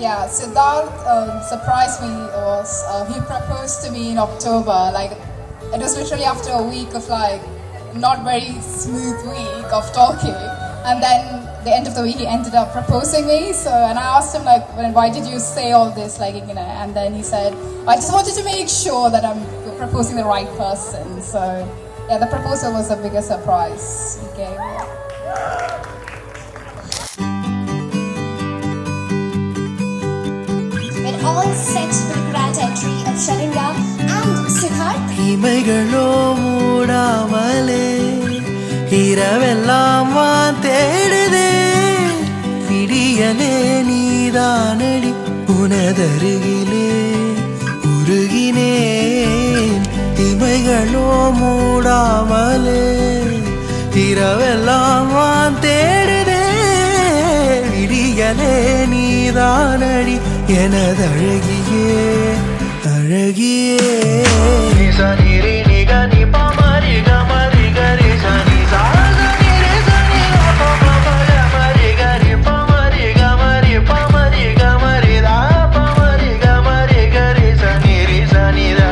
Yeah, Siddharth surprised me. He proposed to me in October. Like it was literally after a week of like not very smooth week of talking, and then the end of the week he ended up proposing me. So and I asked him like, why did you say all this? Like and then he said, I just wanted to make sure that I'm proposing the right person. So yeah, the proposal was the biggest surprise he gave me. All set for the grand entry of Sharanya and Siddharth. இமைகளோ மூடாமலே இரவெல்லாம் வான் தேடுதே, விடியலே நீதானடி உனதருகிலே உருகினேன். இமைகளோ மூடாமலே இரவெல்லாம் வான் தேடுதே, விடியலே நீதானடி எனதழகியே அழகியே. சனிரி நிகனி பமரி கமரி கரி சனி சாகரி சனி பமரி கமரி கரி பமரி கமரி பமரி கமரி தா பமரி கமரி கரி சனிரி சனி தா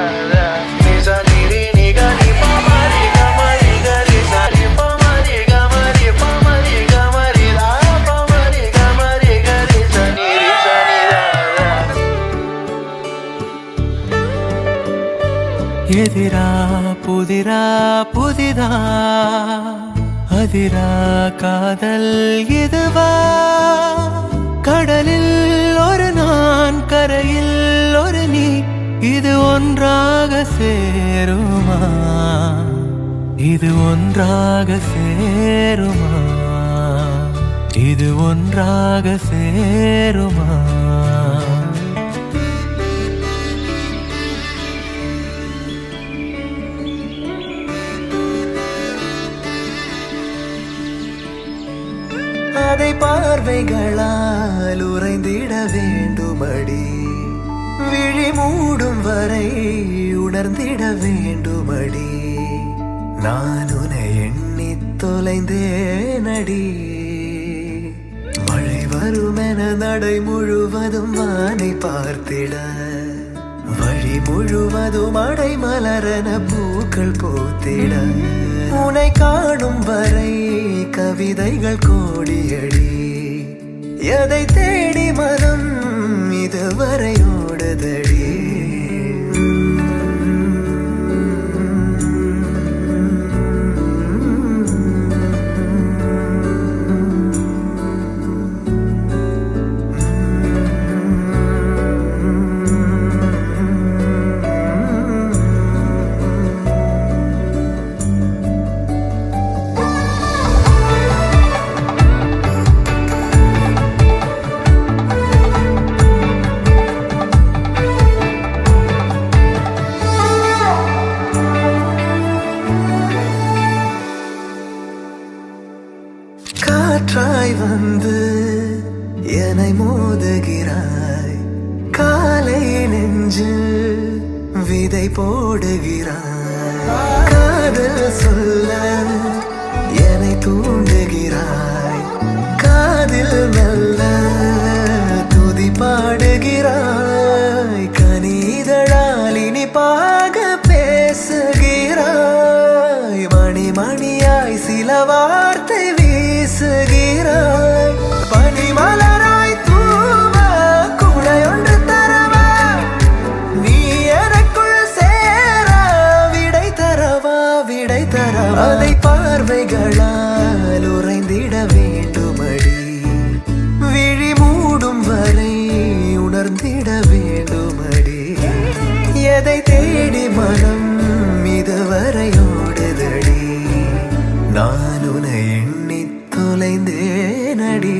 சனிரி நிகனி பமரி கமரி கரி சனி பமரி கமரி பமரி கமரி தா பமரி கமரி கரி சனிரி சனி தா. எதிரா புதிரா புதிதா அதிரா காதல் இதுவா, கடலில் ஒரு நான் கரையில் ஒரு நீ, இது ஒன்றாக சேருமா, இது ஒன்றாக சேருமா, இது ஒன்றாக சேருமா. அதை பார்வைகளால் உறைந்திட வேண்டுமடி, விழி மூடும் வரை உணர்ந்திட வேண்டுமடி, நான் உன்னை எண்ணி தொலைந்தேனடி. மழை வருமென நடை முழுவதும் வானை பார்த்திட, வழி முழுவதும் அடை மலரென பூக்கள் பூத்திட, உன்னை காணும் வரை கவிதைகள் கோடியடி, எதை தேடி மனம் இதுவரை ஓடுதடி. காற்றாய் வந்து என்னை மோதுகிறாய், காலை நெஞ்சில் விதை போடுகிறாய், காதல் சொல்ல என்னை தூண்டுகிறாய், காதில் மெல்ல துதி பாடுகிறாய், கனிதழால் இனிப்பாக பேசுகிறாய், மணி மணியாய் சில வார்த்தை வீசுகிறாய், பனிமலராய் தூவ குடையொன்று தரவா, நீ எனக்குள் சேர விடை தரவா விடை தரவா. அதை பார்வைகளால் உறைந்திட வேண்டுமடி, விழி மூடும் வரை உணர்ந்திட வேண்டுமடி, எதை தேடி மனம் இதுவரை ஓடுதடி, நான் உன்னை எண்ணி தொலைந்தேனடி.